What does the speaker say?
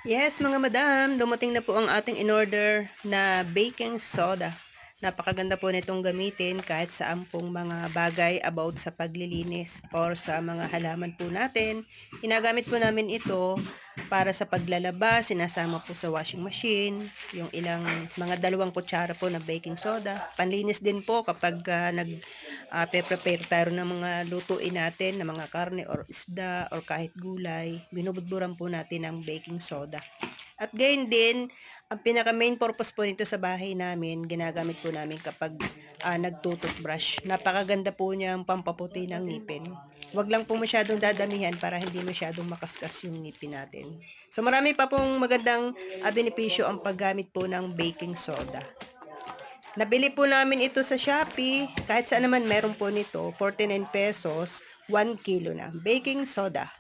Yes, mga madam, dumating na po ang ating in-order na baking soda. Napakaganda po nitong gamitin kahit saan pong mga bagay about sa paglilinis or sa mga halaman po natin. Ginagamit po namin ito para sa paglalaba, sinasama po sa washing machine, yung ilang mga 2 kutsara po na baking soda. Panlinis din po kapag prepare tayo ng mga lutuin natin na mga karne or isda or kahit gulay. Binubudburan po natin ng baking soda. At gayon din, ang pinaka main purpose po nito sa bahay namin, ginagamit po namin kapag nagtututbrush. Napakaganda po niyang pampaputi ng ngipin. Huwag lang po masyadong dadamihan para hindi masyadong makaskas yung ngipin natin. So marami pa pong magandang benepisyo ang paggamit po ng baking soda. Nabili po namin ito sa Shopee. Kahit saan naman meron po nito, 49 pesos, 1 kilo na. Baking soda.